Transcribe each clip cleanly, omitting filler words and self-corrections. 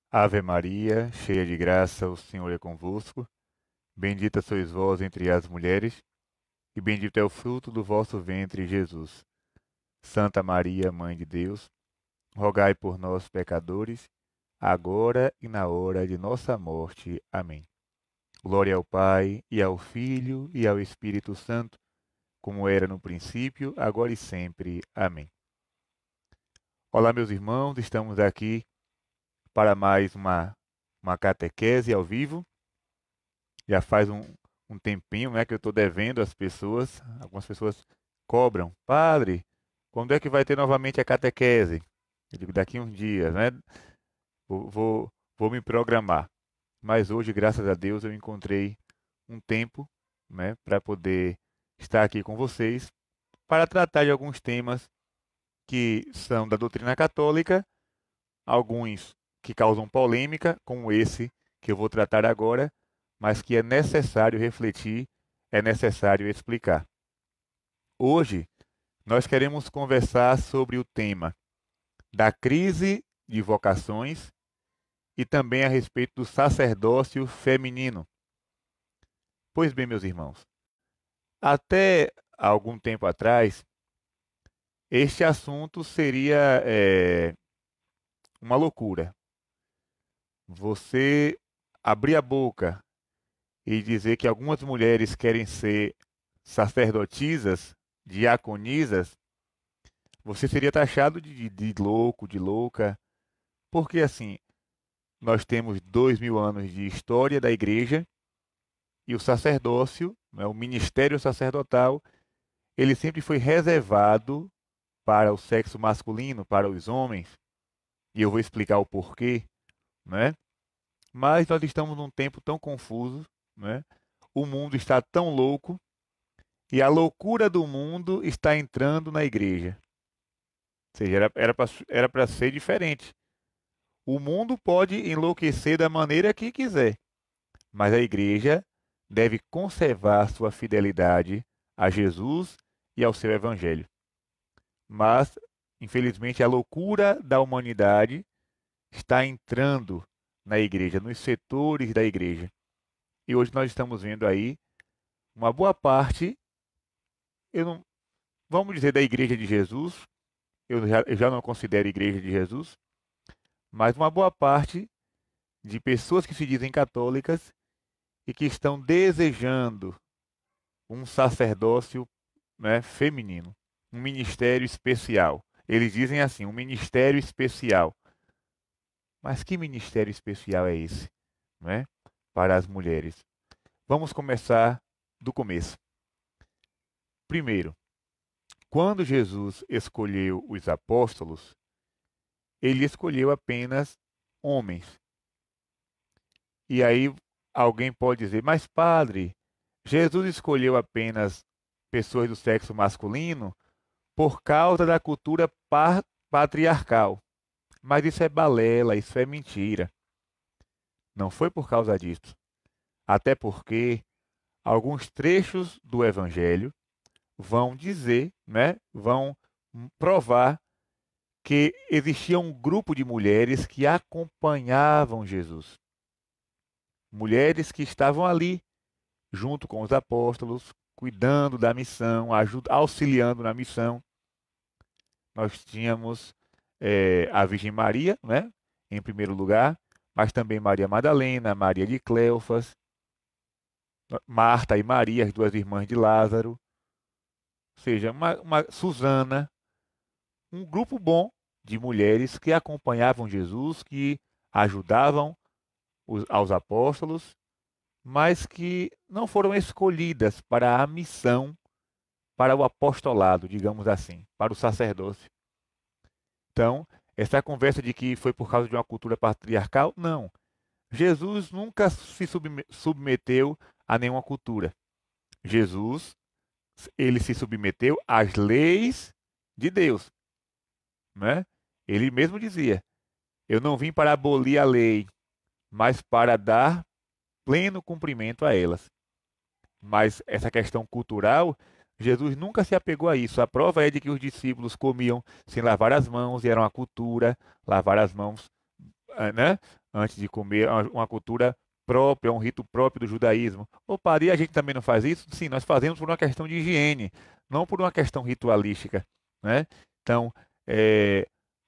Ave Maria, cheia de graça, o Senhor é convosco. Bendita sois vós entre as mulheres, e bendito é o fruto do vosso ventre, Jesus. Santa Maria, Mãe de Deus, rogai por nós, pecadores, agora e na hora de nossa morte. Amém. Glória ao Pai, e ao Filho, e ao Espírito Santo, como era no princípio, agora e sempre. Amém. Olá, meus irmãos, estamos aqui para mais uma catequese ao vivo. Já faz um tempinho, né, que eu estou devendo às pessoas. Algumas pessoas cobram: Padre, quando é que vai ter novamente a catequese? Eu digo: daqui uns dias, né? Vou, vou, vou me programar. Mas hoje, graças a Deus, eu encontrei um tempo, né, para poder estar aqui com vocês para tratar de alguns temas que são da doutrina católica, alguns que causam polêmica, como esse que eu vou tratar agora, mas que é necessário refletir, é necessário explicar. Hoje, nós queremos conversar sobre o tema da crise de vocações e também a respeito do sacerdócio feminino. Pois bem, meus irmãos, até algum tempo atrás, este assunto seria uma loucura. Você abrir a boca e dizer que algumas mulheres querem ser sacerdotisas, diaconisas, você seria taxado de louco, de louca, porque assim, nós temos 2000 anos de história da igreja e o sacerdócio, né, o ministério sacerdotal, ele sempre foi reservado para o sexo masculino, para os homens, e eu vou explicar o porquê, né? Mas nós estamos num tempo tão confuso, né? O mundo está tão louco e a loucura do mundo está entrando na igreja. Ou seja, era para ser diferente. O mundo pode enlouquecer da maneira que quiser, mas a igreja deve conservar sua fidelidade a Jesus e ao seu evangelho. Mas, infelizmente, a loucura da humanidade está entrando na igreja, nos setores da igreja. E hoje nós estamos vendo aí uma boa parte, eu não, vamos dizer, da igreja de Jesus, eu já não considero igreja de Jesus, mas uma boa parte de pessoas que se dizem católicas e que estão desejando um sacerdócio, né, feminino, um ministério especial. Eles dizem assim, um ministério especial. Mas que ministério especial é esse, né, para as mulheres? Vamos começar do começo. Primeiro, quando Jesus escolheu os apóstolos, ele escolheu apenas homens. E aí alguém pode dizer, mas padre, Jesus escolheu apenas pessoas do sexo masculino por causa da cultura patriarcal. Mas isso é balela, isso é mentira. Não foi por causa disso. Até porque alguns trechos do Evangelho vão dizer, né, vão provar que existia um grupo de mulheres que acompanhavam Jesus. Mulheres que estavam ali, junto com os apóstolos, cuidando da missão, auxiliando na missão. Nós tínhamos a Virgem Maria, né, em primeiro lugar, mas também Maria Madalena, Maria de Cleofas, Marta e Maria, as duas irmãs de Lázaro, ou seja, uma Susana, um grupo bom de mulheres que acompanhavam Jesus, que ajudavam aos apóstolos, mas que não foram escolhidas para a missão, para o apostolado, digamos assim, para o sacerdócio. Então, essa conversa de que foi por causa de uma cultura patriarcal, não. Jesus nunca se submeteu a nenhuma cultura. Jesus, ele se submeteu às leis de Deus, né? Ele mesmo dizia: eu não vim para abolir a lei, mas para dar pleno cumprimento a elas. Mas essa questão cultural, Jesus nunca se apegou a isso. A prova é de que os discípulos comiam sem lavar as mãos, e era uma cultura, lavar as mãos, né? antes de comer, uma cultura própria, um rito próprio do judaísmo. Ô, padre, e a gente também não faz isso? Sim, nós fazemos por uma questão de higiene, não por uma questão ritualística, né? Então,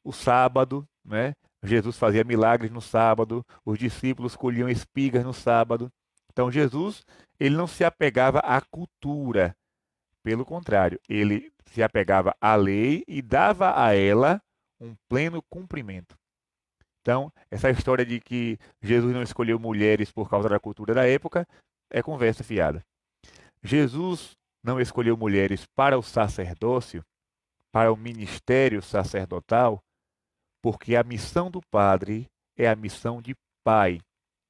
o sábado, né? Jesus fazia milagres no sábado, os discípulos colhiam espigas no sábado. Então, Jesus, ele não se apegava à cultura, pelo contrário, ele se apegava à lei e dava a ela um pleno cumprimento. Então, essa história de que Jesus não escolheu mulheres por causa da cultura da época é conversa fiada. Jesus não escolheu mulheres para o sacerdócio, para o ministério sacerdotal, porque a missão do padre é a missão de pai,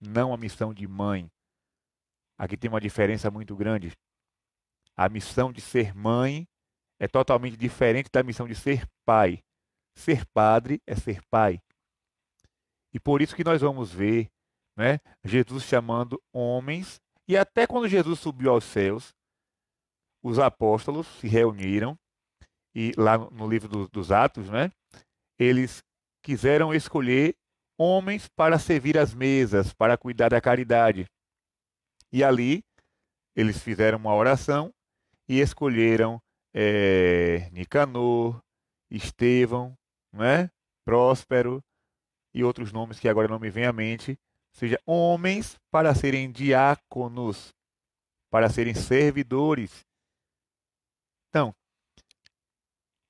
não a missão de mãe. Aqui tem uma diferença muito grande. A missão de ser mãe é totalmente diferente da missão de ser pai. Ser padre é ser pai. E por isso que nós vamos ver, né, Jesus chamando homens, e até quando Jesus subiu aos céus, os apóstolos se reuniram, e lá no livro dos Atos, né, eles quiseram escolher homens para servir as mesas, para cuidar da caridade. E ali eles fizeram uma oração e escolheram Nicanor, Estevão, né, Próspero, e outros nomes que agora não me vêm à mente, ou seja, homens para serem diáconos, para serem servidores. Então,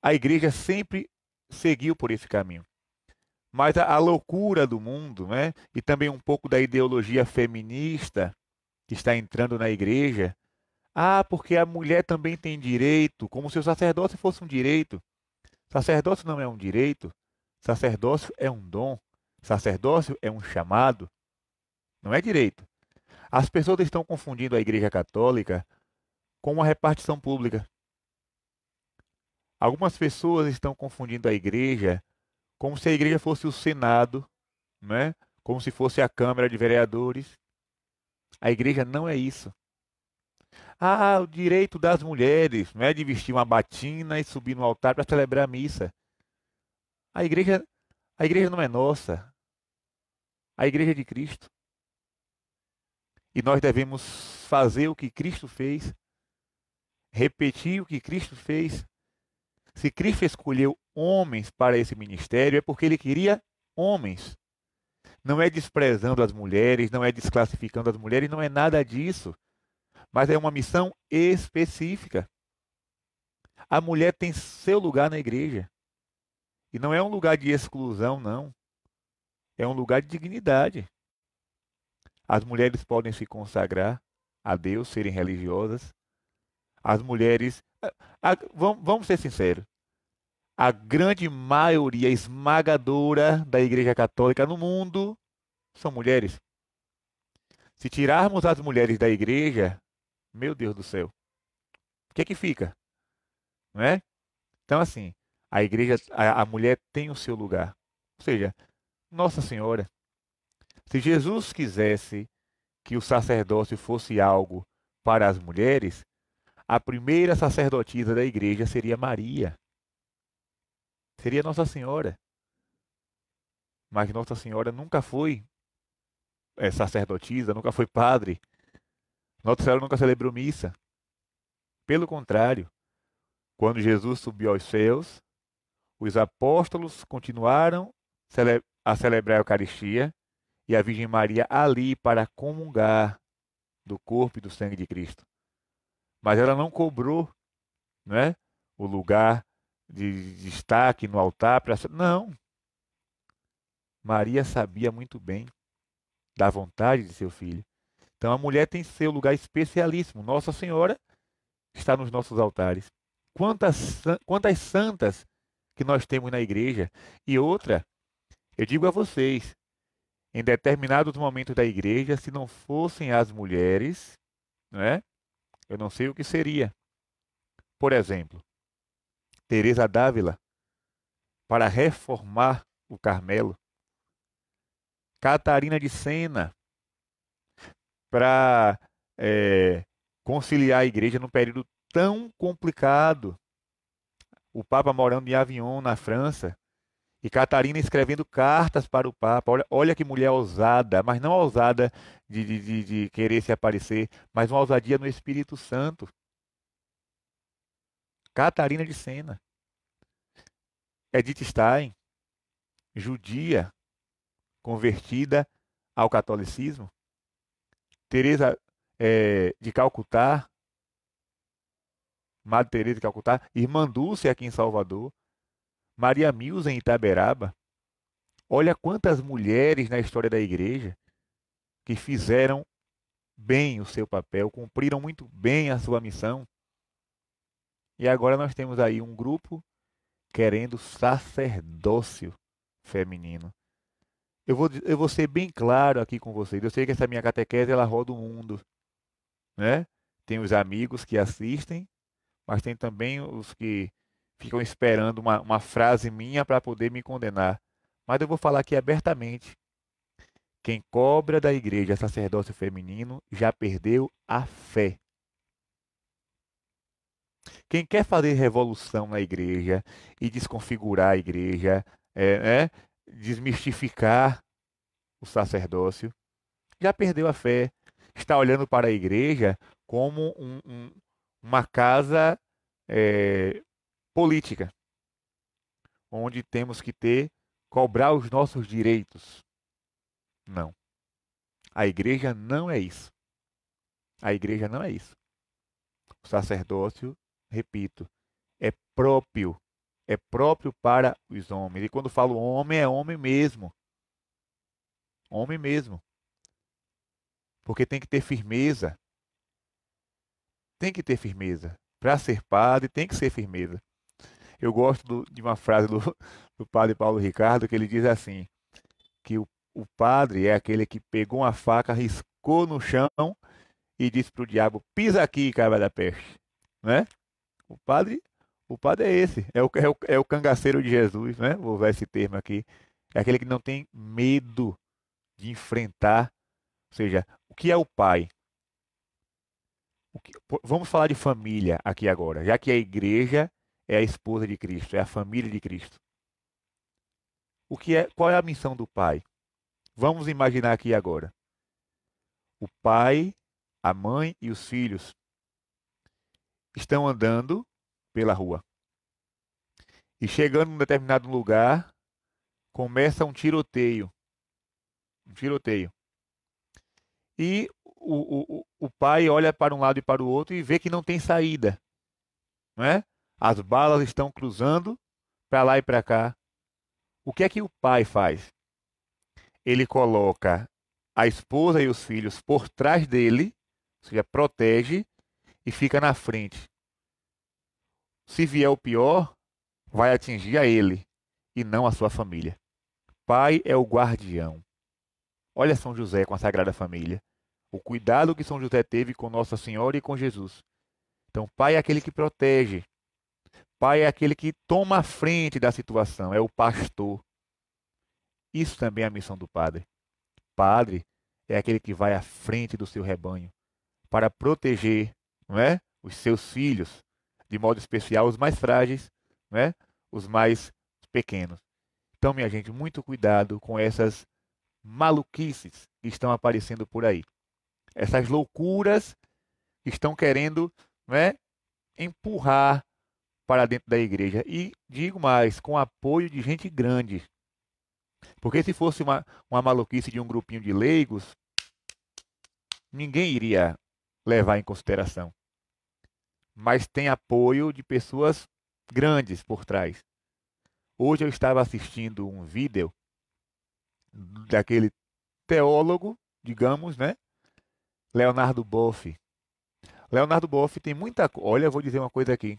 a igreja sempre seguiu por esse caminho. Mas a loucura do mundo, né, e também um pouco da ideologia feminista que está entrando na igreja, porque a mulher também tem direito, como se o sacerdócio fosse um direito. Sacerdócio não é um direito, sacerdócio é um dom, sacerdócio é um chamado, não é direito. As pessoas estão confundindo a Igreja Católica com uma repartição pública. Algumas pessoas estão confundindo a igreja como se a igreja fosse o Senado, né? Como se fosse a Câmara de Vereadores. A igreja não é isso. O direito das mulheres, não é de vestir uma batina e subir no altar para celebrar a missa. A igreja, a igreja não é nossa. A igreja é de Cristo. E nós devemos fazer o que Cristo fez, repetir o que Cristo fez. Se Cristo escolheu homens para esse ministério, é porque ele queria homens. Não é desprezando as mulheres, não é desclassificando as mulheres, não é nada disso. Mas é uma missão específica. A mulher tem seu lugar na igreja. E não é um lugar de exclusão, não. É um lugar de dignidade. As mulheres podem se consagrar a Deus, serem religiosas. As mulheres. Vamos ser sinceros. A grande maioria esmagadora da Igreja Católica no mundo são mulheres. Se tirarmos as mulheres da igreja, meu Deus do céu, o que é que fica? Não é? Então, assim, a igreja, a mulher tem o seu lugar. Ou seja, Nossa Senhora. Se Jesus quisesse que o sacerdócio fosse algo para as mulheres, a primeira sacerdotisa da igreja seria Maria. Seria Nossa Senhora. Mas Nossa Senhora nunca foi sacerdotisa, nunca foi padre. Nossa Senhora nunca celebrou missa. Pelo contrário, quando Jesus subiu aos céus, os apóstolos continuaram a celebrar a Eucaristia e a Virgem Maria ali para comungar do corpo e do sangue de Cristo. Mas ela não cobrou, não é, o lugar de destaque no altar. Não. Maria sabia muito bem da vontade de seu filho. Então a mulher tem seu lugar especialíssimo. Nossa Senhora está nos nossos altares. Quantas santas que nós temos na igreja. E outra, eu digo a vocês, em determinados momentos da igreja, se não fossem as mulheres, né, eu não sei o que seria. Por exemplo, Teresa d'Ávila, para reformar o Carmelo. Catarina de Sena, para conciliar a igreja num período tão complicado. O Papa morando em Avignon, na França, E Catarina escrevendo cartas para o Papa. Olha, olha que mulher ousada, mas não ousada de querer se aparecer, mas uma ousadia no Espírito Santo. Catarina de Sena. Edith Stein, judia, convertida ao catolicismo. Teresa de Calcutá, Madre Teresa de Calcutá. Irmã Dulce aqui em Salvador. Maria Milza em Itaberaba. Olha quantas mulheres na história da igreja que fizeram bem o seu papel, cumpriram muito bem a sua missão. E agora nós temos aí um grupo querendo sacerdócio feminino. Eu vou ser bem claro aqui com vocês. Eu sei que essa minha catequese ela roda o mundo, né? Tem os amigos que assistem, mas tem também os que ficam esperando uma frase minha para poder me condenar. Mas eu vou falar aqui abertamente. Quem cobra da igreja sacerdócio feminino já perdeu a fé. Quem quer fazer revolução na igreja e desconfigurar a igreja, desmistificar o sacerdócio, já perdeu a fé. Está olhando para a igreja como uma casa é, política, onde temos que cobrar os nossos direitos. Não. A igreja não é isso. A igreja não é isso. O sacerdócio, repito, é próprio. É próprio para os homens. E quando falo homem, é homem mesmo. Homem mesmo. Porque tem que ter firmeza. Tem que ter firmeza. Para ser padre, tem que ser firmeza. Eu gosto de uma frase do padre Paulo Ricardo, que ele diz assim, que o padre é aquele que pegou uma faca, riscou no chão e disse para o diabo, pisa aqui, cabra da peste. Né? O padre, o padre é esse, é o cangaceiro de Jesus, né? Vou usar esse termo aqui. É aquele que não tem medo de enfrentar. Ou seja, o que é o pai? Vamos falar de família aqui agora, já que a igreja é a esposa de Cristo, é a família de Cristo. Qual é a missão do pai? Vamos imaginar aqui agora. O pai, a mãe e os filhos estão andando pela rua. E chegando em um determinado lugar, começa um tiroteio. Um tiroteio. E o pai olha para um lado e para o outro e vê que não tem saída. Não é? As balas estão cruzando para lá e para cá. O que é que o pai faz? Ele coloca a esposa e os filhos por trás dele, ou seja, protege e fica na frente. Se vier o pior, vai atingir a ele e não a sua família. Pai é o guardião. Olha São José com a Sagrada Família. O cuidado que São José teve com Nossa Senhora e com Jesus. Então, pai é aquele que protege. Pai é aquele que toma a frente da situação, é o pastor. Isso também é a missão do padre. Padre é aquele que vai à frente do seu rebanho para proteger, não é, os seus filhos, de modo especial os mais frágeis, não é, os mais pequenos. Então, minha gente, muito cuidado com essas maluquices que estão aparecendo por aí. Essas loucuras que estão querendo, não é, empurrar para dentro da igreja. E digo mais, com apoio de gente grande. Porque se fosse uma maluquice de um grupinho de leigos, ninguém iria levar em consideração. Mas tem apoio de pessoas grandes por trás. Hoje eu estava assistindo um vídeo daquele teólogo, digamos, né? Leonardo Boff. Leonardo Boff tem muita coisa. Olha, eu vou dizer uma coisa aqui.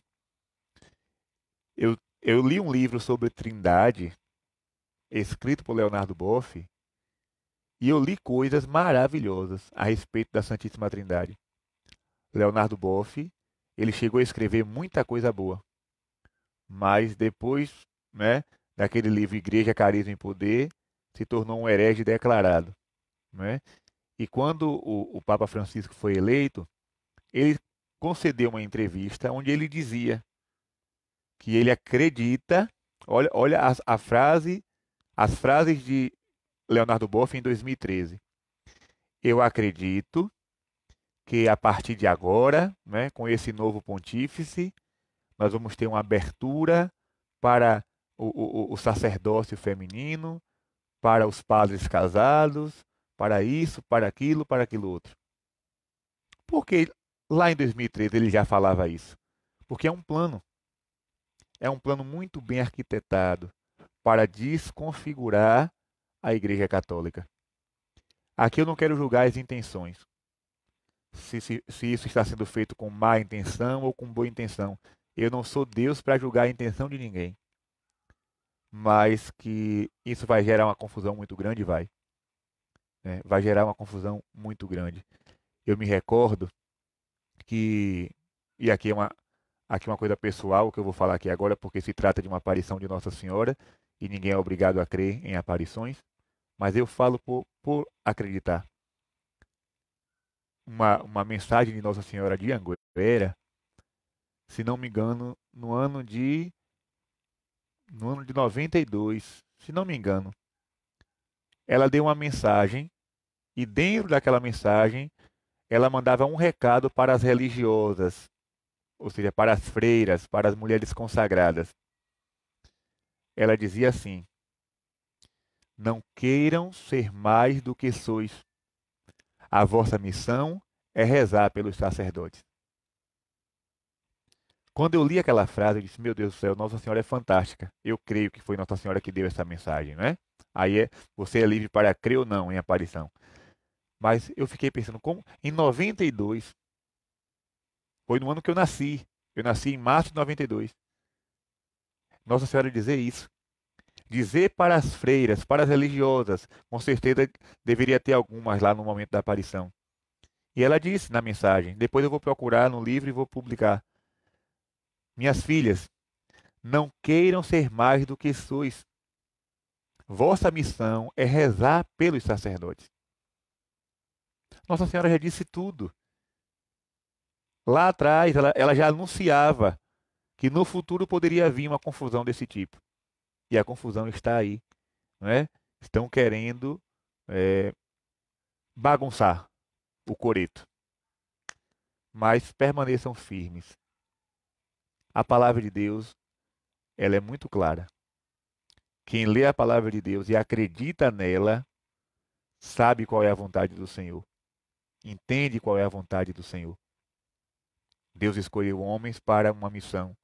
Eu li um livro sobre Trindade, escrito por Leonardo Boff, e eu li coisas maravilhosas a respeito da Santíssima Trindade. Leonardo Boff, ele chegou a escrever muita coisa boa, mas depois, né, daquele livro Igreja, Carisma e Poder, se tornou um herege declarado, né? E quando o Papa Francisco foi eleito, ele concedeu uma entrevista onde ele dizia que ele acredita Olha as frases de Leonardo Boff em 2013. Eu acredito que a partir de agora, né, com esse novo pontífice, nós vamos ter uma abertura para o sacerdócio feminino, para os padres casados, para isso, para aquilo outro. Porque lá em 2013 ele já falava isso. Porque é um plano muito bem arquitetado para desconfigurar a Igreja Católica. Aqui eu não quero julgar as intenções, se isso está sendo feito com má intenção ou com boa intenção. Eu não sou Deus para julgar a intenção de ninguém, mas que isso vai gerar uma confusão muito grande, vai. Né? Vai gerar uma confusão muito grande. Eu me recordo que, e aqui uma coisa pessoal que eu vou falar aqui agora, porque se trata de uma aparição de Nossa Senhora, e ninguém é obrigado a crer em aparições, mas eu falo por acreditar. Uma mensagem de Nossa Senhora de Anguera, se não me engano, no ano de 92, se não me engano, ela deu uma mensagem e dentro daquela mensagem ela mandava um recado para as religiosas, ou seja, para as freiras, para as mulheres consagradas. Ela dizia assim: não queiram ser mais do que sois. A vossa missão é rezar pelos sacerdotes. Quando eu li aquela frase, eu disse: meu Deus do céu, Nossa Senhora é fantástica. Eu creio que foi Nossa Senhora que deu essa mensagem, não é? Você é livre para crer ou não em aparição. Mas eu fiquei pensando, como em 92, foi no ano que eu nasci. Eu nasci em março de 92. Nossa Senhora dizer isso. Dizer para as freiras, para as religiosas, com certeza deveria ter algumas lá no momento da aparição. E ela disse na mensagem, depois eu vou procurar no livro e vou publicar. Minhas filhas, não queiram ser mais do que sois. Vossa missão é rezar pelos sacerdotes. Nossa Senhora já disse tudo. Lá atrás, ela já anunciava que no futuro poderia vir uma confusão desse tipo. E a confusão está aí, não é? Estão querendo é, bagunçar o coreto, mas permaneçam firmes. A palavra de Deus, ela é muito clara. Quem lê a palavra de Deus e acredita nela, sabe qual é a vontade do Senhor, entende qual é a vontade do Senhor. Deus escolheu homens para uma missão,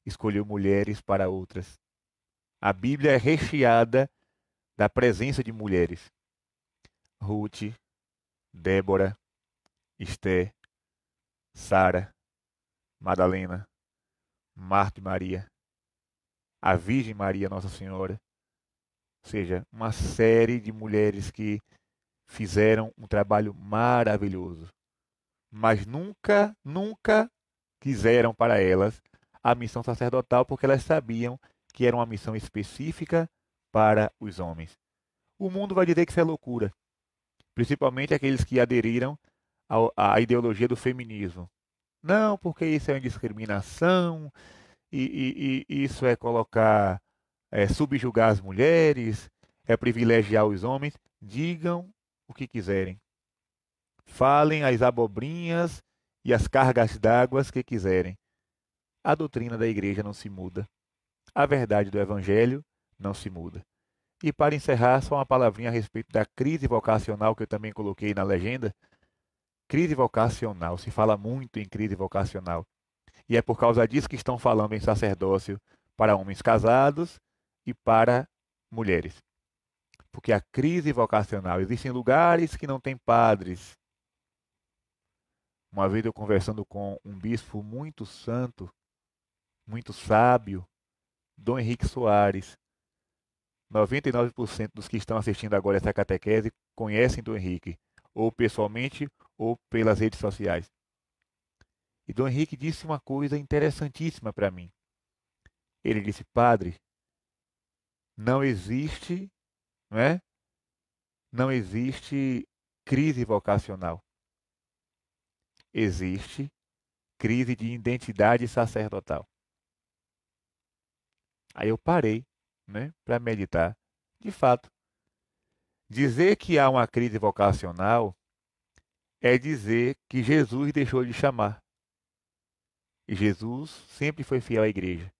escolheu mulheres para outras. A Bíblia é recheada da presença de mulheres. Ruth, Débora, Esté, Sara, Madalena, Marta e Maria, a Virgem Maria Nossa Senhora, ou seja, uma série de mulheres que fizeram um trabalho maravilhoso, mas nunca quiseram para elas a missão sacerdotal porque elas sabiam que era uma missão específica para os homens. O mundo vai dizer que isso é loucura, principalmente aqueles que aderiram à ideologia do feminismo. Não, porque isso é uma discriminação, e isso é colocar, subjugar as mulheres, é privilegiar os homens. Digam o que quiserem. Falem as abobrinhas e as cargas d'água que quiserem. A doutrina da igreja não se muda. A verdade do evangelho não se muda. E para encerrar, só uma palavrinha a respeito da crise vocacional que eu também coloquei na legenda. Crise vocacional, se fala muito em crise vocacional. E é por causa disso que estão falando em sacerdócio para homens casados e para mulheres. Porque a crise vocacional, existem lugares que não têm padres. Uma vez eu conversando com um bispo muito santo, muito sábio, Dom Henrique Soares. 99% dos que estão assistindo agora essa catequese conhecem Dom Henrique, ou pessoalmente ou pelas redes sociais. E Dom Henrique disse uma coisa interessantíssima para mim. Ele disse: padre, não existe, não é? Não existe crise vocacional. Existe crise de identidade sacerdotal. Aí eu parei, né, para meditar. De fato, dizer que há uma crise vocacional é dizer que Jesus deixou de chamar. E Jesus sempre foi fiel à igreja.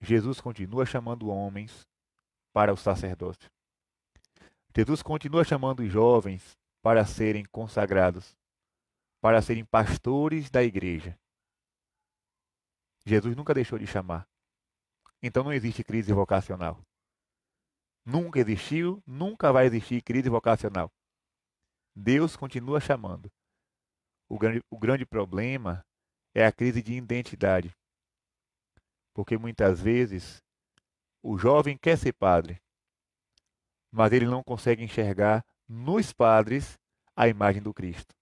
Jesus continua chamando homens para o sacerdócio. Jesus continua chamando os jovens para serem consagrados, para serem pastores da igreja. Jesus nunca deixou de chamar. Então não existe crise vocacional. Nunca existiu, nunca vai existir crise vocacional. Deus continua chamando. O grande problema é a crise de identidade. Porque muitas vezes o jovem quer ser padre, mas ele não consegue enxergar nos padres a imagem do Cristo.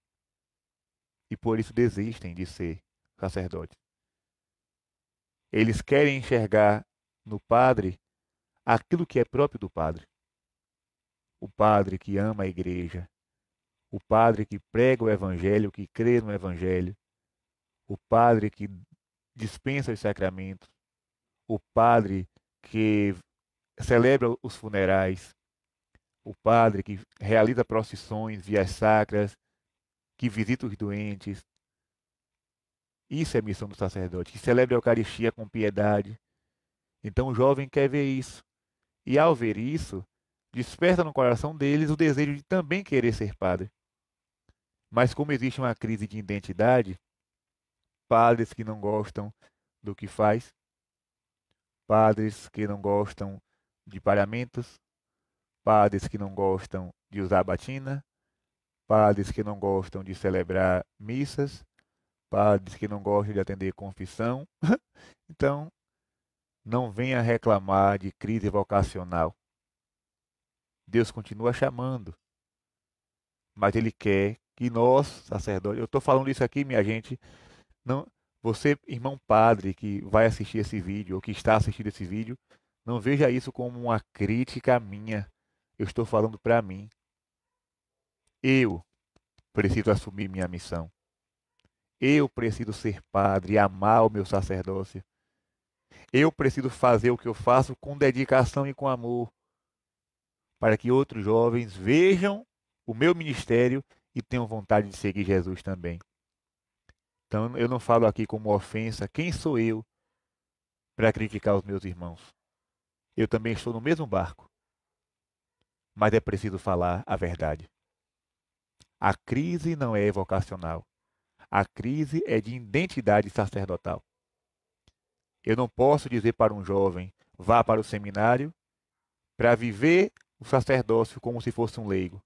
E por isso desistem de ser sacerdotes. Eles querem enxergar no padre aquilo que é próprio do padre. O padre que ama a igreja, o padre que prega o evangelho, que crê no evangelho, o padre que dispensa os sacramentos, o padre que celebra os funerais, o padre que realiza procissões, vias sacras, que visita os doentes. Isso é missão do sacerdote, que celebra a Eucaristia com piedade. Então o jovem quer ver isso. E ao ver isso, desperta no coração deles o desejo de também querer ser padre. Mas como existe uma crise de identidade, padres que não gostam do que faz, padres que não gostam de paramentos, padres que não gostam de usar batina, padres que não gostam de celebrar missas, padres que não gostam de atender confissão. Então, não venha reclamar de crise vocacional. Deus continua chamando, mas Ele quer que nós, sacerdotes, eu estou falando isso aqui, minha gente, não, você, irmão padre, que vai assistir esse vídeo, ou que está assistindo esse vídeo, não veja isso como uma crítica minha. Eu estou falando para mim. Eu preciso assumir minha missão. Eu preciso ser padre, amar o meu sacerdócio. Eu preciso fazer o que eu faço com dedicação e com amor, para que outros jovens vejam o meu ministério e tenham vontade de seguir Jesus também. Então, eu não falo aqui como ofensa. Quem sou eu para criticar os meus irmãos? Eu também estou no mesmo barco, mas é preciso falar a verdade. A crise não é vocacional. A crise é de identidade sacerdotal. Eu não posso dizer para um jovem, vá para o seminário para viver o sacerdócio como se fosse um leigo.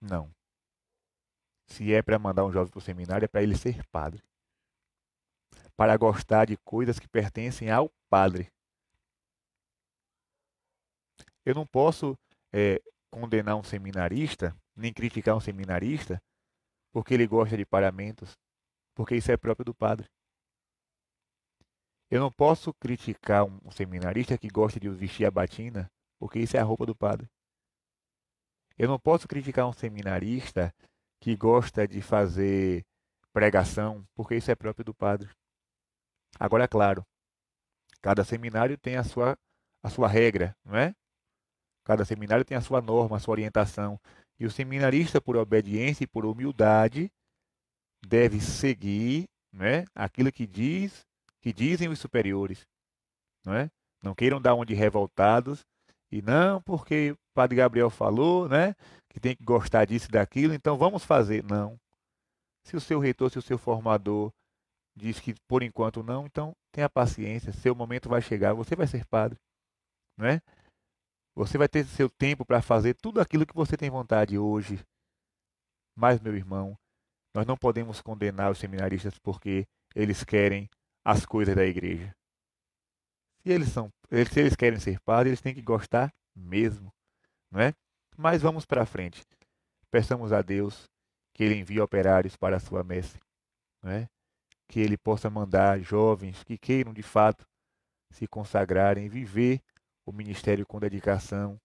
Não. Se é para mandar um jovem para o seminário, é para ele ser padre. Para gostar de coisas que pertencem ao padre. Eu não posso condenar um seminarista, nem criticar um seminarista, porque ele gosta de paramentos, porque isso é próprio do padre. Eu não posso criticar um seminarista que gosta de vestir a batina, porque isso é a roupa do padre. Eu não posso criticar um seminarista que gosta de fazer pregação, porque isso é próprio do padre. Agora, é claro, cada seminário tem a sua regra, não é? Cada seminário tem a sua norma, a sua orientação. E o seminarista, por obediência e por humildade, deve seguir, né, aquilo que dizem os superiores, não é? Não queiram dar uma de revoltados e não porque o Padre Gabriel falou, né, que tem que gostar disso e daquilo, então vamos fazer. Não. Se o seu reitor, se o seu formador diz que por enquanto não, então tenha paciência, seu momento vai chegar, você vai ser padre, não é? Você vai ter seu tempo para fazer tudo aquilo que você tem vontade hoje. Mas, meu irmão, nós não podemos condenar os seminaristas porque eles querem as coisas da igreja. Se eles querem ser padres, eles têm que gostar mesmo, não é? Mas vamos para frente. Peçamos a Deus que Ele envie operários para a sua messe, não é? Que Ele possa mandar jovens que queiram de fato se consagrarem, viver o ministério com dedicação,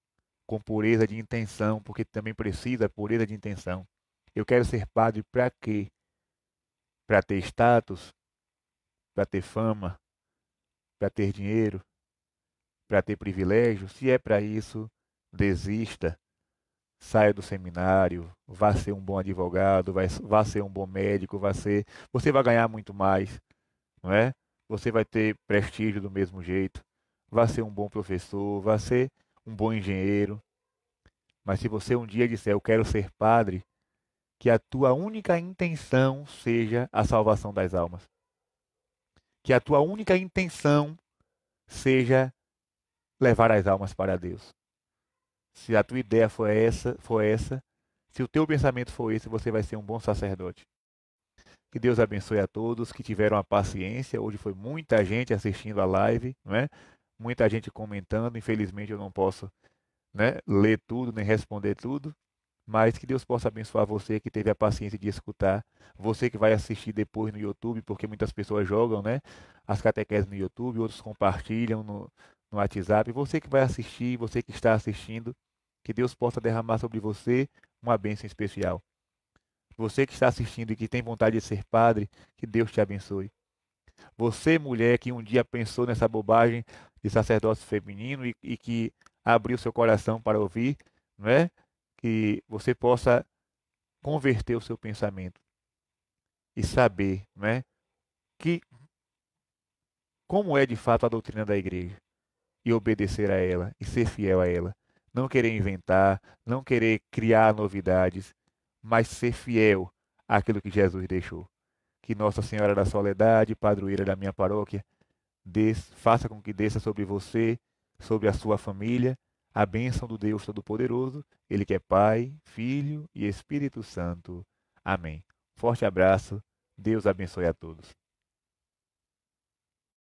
com pureza de intenção, porque também precisa pureza de intenção. Eu quero ser padre para quê? Para ter status, para ter fama, para ter dinheiro, para ter privilégio? Se é para isso, desista. Saia do seminário, vá ser um bom advogado, vá ser um bom médico, você vai ganhar muito mais, não é? Você vai ter prestígio do mesmo jeito, vá ser um bom professor, vá ser um bom engenheiro. Mas se você um dia disser, eu quero ser padre, que a tua única intenção seja a salvação das almas. Que a tua única intenção seja levar as almas para Deus. Se a tua ideia for essa, se o teu pensamento for esse, você vai ser um bom sacerdote. Que Deus abençoe a todos que tiveram a paciência. Hoje foi muita gente assistindo a live, não é? Muita gente comentando. Infelizmente eu não posso, né, ler tudo nem responder tudo, mas que Deus possa abençoar você que teve a paciência de escutar, você que vai assistir depois no YouTube, porque muitas pessoas jogam, né, as catequeses no YouTube, outros compartilham no WhatsApp. Você que vai assistir, você que está assistindo, que Deus possa derramar sobre você uma bênção especial. Você que está assistindo e que tem vontade de ser padre, que Deus te abençoe. Você, mulher, que um dia pensou nessa bobagem de sacerdócio feminino e que abriu seu coração para ouvir, não é? Que você possa converter o seu pensamento e saber, não é? Que como é de fato a doutrina da igreja e obedecer a ela e ser fiel a ela. Não querer inventar, não querer criar novidades, mas ser fiel àquilo que Jesus deixou. Que Nossa Senhora da Soledade, padroeira da minha paróquia, faça com que desça sobre você, sobre a sua família, a bênção do Deus Todo-Poderoso, Ele que é Pai, Filho e Espírito Santo. Amém. Forte abraço, Deus abençoe a todos.